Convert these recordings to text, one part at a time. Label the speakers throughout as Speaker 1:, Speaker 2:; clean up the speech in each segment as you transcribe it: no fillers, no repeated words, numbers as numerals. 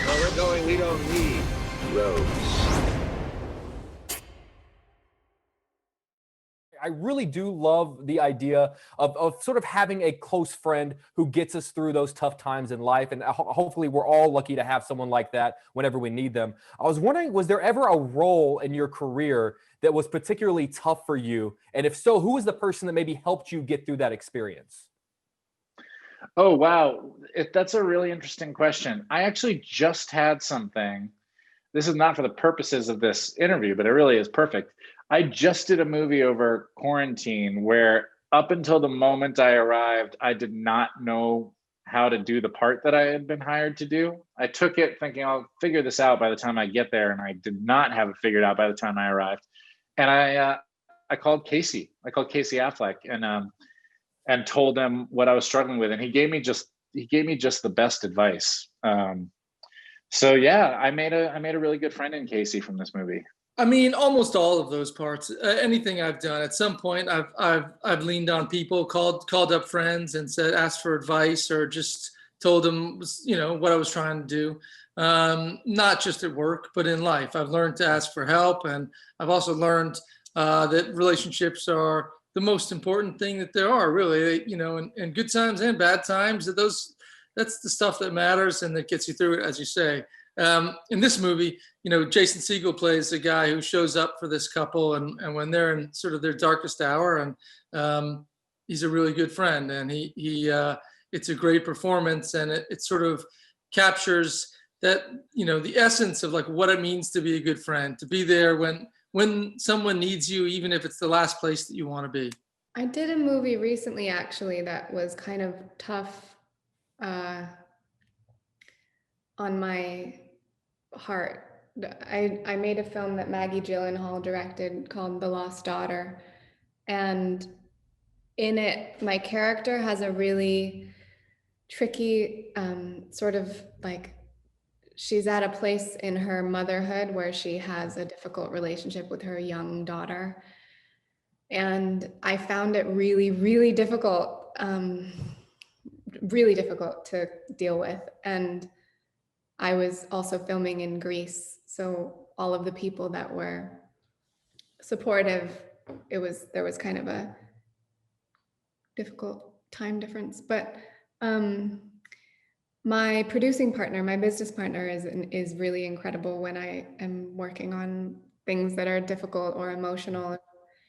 Speaker 1: Where we're going, we don't need roads.
Speaker 2: I really do love the idea of sort of having a close friend who gets us through those tough times in life. And hopefully we're all lucky to have someone like that whenever we need them. I was wondering, was there ever a role in your career that was particularly tough for you? And if so, who was the person that maybe helped you get through that experience?
Speaker 3: Oh, wow. That's a really interesting question. I actually just had something. This is not for the purposes of this interview, but it really is perfect. I just did a movie over quarantine where, up until the moment I arrived, I did not know how to do the part that I had been hired to do. I took it thinking I'll figure this out by the time I get there, and I did not have it figured out by the time I arrived. And I called Casey. I called Casey Affleck and told him what I was struggling with, and he gave me just the best advice. So yeah, I made a really good friend in Casey from this movie.
Speaker 4: I mean, almost all of those parts. Anything I've done, at some point, I've leaned on people, called up friends, and said, asked for advice, or just told them, what I was trying to do. Not just at work, but in life. I've learned to ask for help, and I've also learned that relationships are the most important thing that there are. Really, in good times and bad times. That's the stuff that matters and that gets you through it, as you say. In this movie, Jason Segel plays a guy who shows up for this couple, and when they're in sort of their darkest hour, and he's a really good friend, and he it's a great performance, and it sort of captures that, the essence of like what it means to be a good friend, to be there when someone needs you, even if it's the last place that you want to be.
Speaker 5: I did a movie recently, actually, that was kind of tough on my heart. I made a film that Maggie Gyllenhaal directed called The Lost Daughter. And in it, my character has a really tricky sort of like, she's at a place in her motherhood where she has a difficult relationship with her young daughter. And I found it really, really difficult to deal with. And I was also filming in Greece, so all of the people that were supportive, there was kind of a difficult time difference. But my producing partner, my business partner, is really incredible when I am working on things that are difficult or emotional.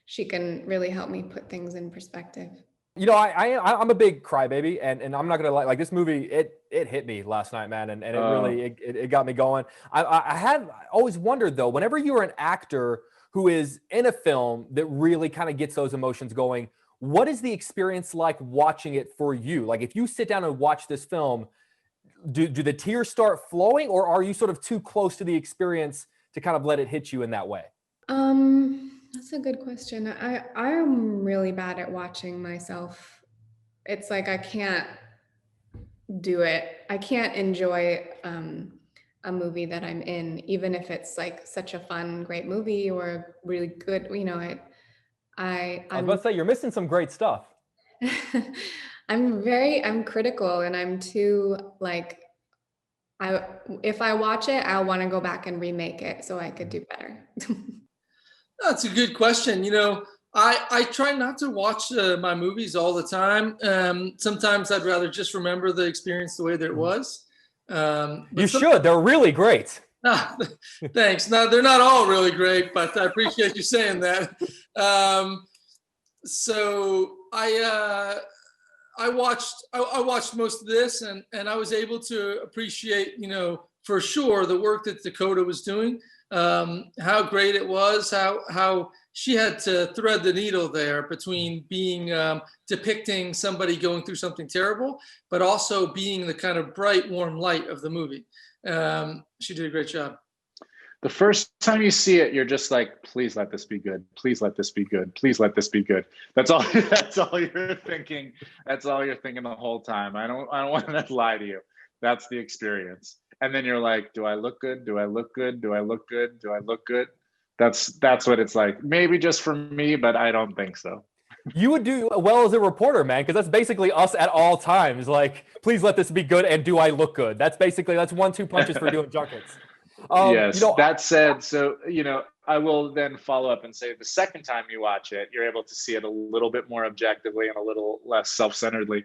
Speaker 5: She can really help me put things in perspective.
Speaker 2: I'm a big crybaby, and I'm not gonna lie. Like, this movie, it hit me last night, man, and it really it got me going. I have always wondered, though, whenever you're an actor who is in a film that really kind of gets those emotions going, what is the experience like watching it for you? Like, if you sit down and watch this film, do the tears start flowing, or are you sort of too close to the experience to kind of let it hit you in that way?
Speaker 5: That's a good question. I'm really bad at watching myself. It's like I can't do it. I can't enjoy a movie that I'm in, even if it's like such a fun, great movie or really good.
Speaker 2: I was about to say, you're missing some great stuff.
Speaker 5: I'm critical, and I'm too like, if I watch it, I'll want to go back and remake it so I could do better.
Speaker 4: That's a good question. I try not to watch my movies all the time. Sometimes I'd rather just remember the experience the way that it was.
Speaker 2: You should. They're really great.
Speaker 4: Thanks. No, they're not all really great, but I appreciate you saying that. So I watched most of this, and I was able to appreciate, for sure, the work that Dakota was doing. How great it was, how she had to thread the needle there between being depicting somebody going through something terrible, but also being the kind of bright, warm light of the movie. She did a great job.
Speaker 3: The first time you see it, you're just like, please let this be good. Please let this be good. Please let this be good. That's all you're thinking. That's all you're thinking the whole time. I don't want to lie to you. That's the experience. And then you're like, do I look good? Do I look good? Do I look good? Do I look good? That's what it's like. Maybe just for me, but I don't think so.
Speaker 2: You would do well as a reporter, man, because that's basically us at all times. Like, please let this be good, and do I look good? That's 1-2 punches for doing junkets.
Speaker 3: Yes.
Speaker 2: You know,
Speaker 3: That said, so I will then follow up and say the second time you watch it, you're able to see it a little bit more objectively and a little less self-centeredly.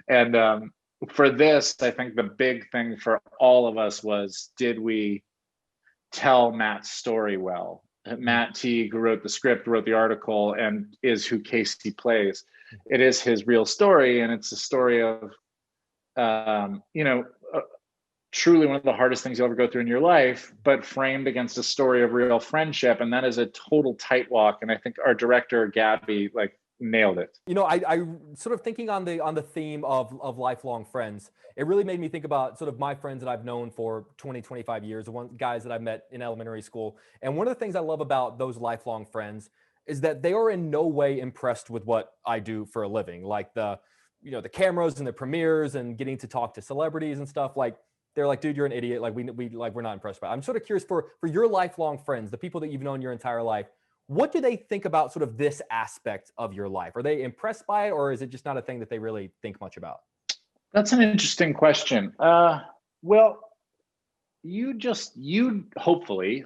Speaker 3: And for this, I think the big thing for all of us was, did we tell Matt's story well? Matt Teague, who wrote the script, wrote the article, and is who Casey plays. It is his real story, and it's a story of, truly one of the hardest things you'll ever go through in your life, but framed against a story of real friendship. And that is a total tight walk. And I think our director, Gabby, nailed it.
Speaker 2: I sort of thinking on the theme of lifelong friends, it really made me think about sort of my friends that I've known for 20, 25 years, the guys that I met in elementary school. And one of the things I love about those lifelong friends is that they are in no way impressed with what I do for a living. Like the cameras and the premieres and getting to talk to celebrities and stuff. Like, they're like, dude, you're an idiot. Like, we're not impressed by it. I'm sort of curious for your lifelong friends, the people that you've known your entire life, what do they think about sort of this aspect of your life? Are they impressed by it, or is it just not a thing that they really think much about?
Speaker 3: That's an interesting question. Well, hopefully,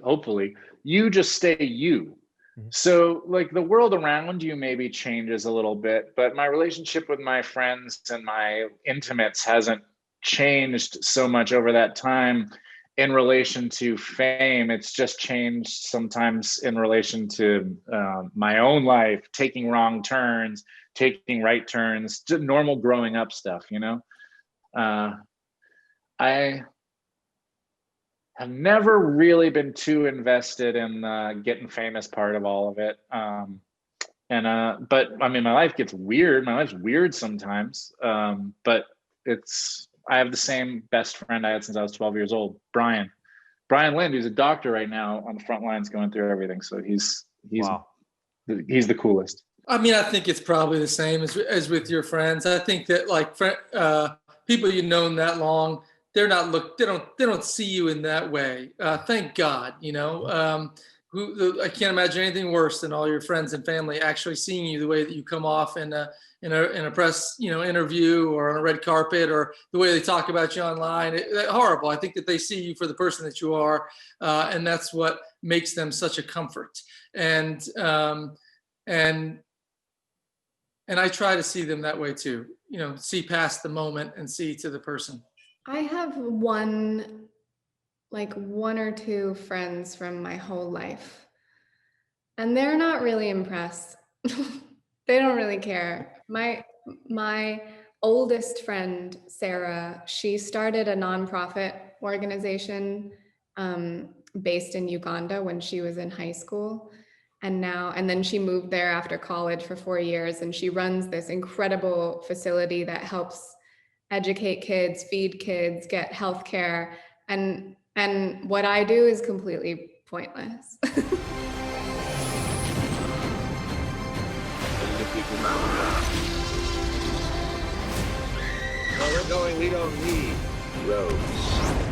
Speaker 3: you just stay you. Mm-hmm. So the world around you maybe changes a little bit, but my relationship with my friends and my intimates hasn't changed so much over that time. In relation to fame, it's just changed sometimes in relation to my own life, taking wrong turns, taking right turns, just normal growing up stuff, I have never really been too invested in getting famous part of all of it. But I mean, my life gets weird. My life's weird sometimes. But I have the same best friend I had since I was 12 years old, Brian Lind, who's a doctor right now on the front lines going through everything. So he's
Speaker 2: wow.
Speaker 3: He's the coolest.
Speaker 4: I mean, I think it's probably the same as with your friends. I think that people you've known that long, they don't see you in that way. Thank God, I can't imagine anything worse than all your friends and family actually seeing you the way that you come off in a press, interview or on a red carpet, or the way they talk about you online. Horrible. I think that they see you for the person that you are, and that's what makes them such a comfort. And I try to see them that way too. See past the moment and see to the person.
Speaker 5: I have one or two friends from my whole life, and they're not really impressed. They don't really care. My oldest friend, Sarah, she started a nonprofit organization based in Uganda when she was in high school. And then she moved there after college for 4 years, and she runs this incredible facility that helps educate kids, feed kids, get healthcare. And what I do is completely pointless.
Speaker 1: Well, we're going, we don't need roads.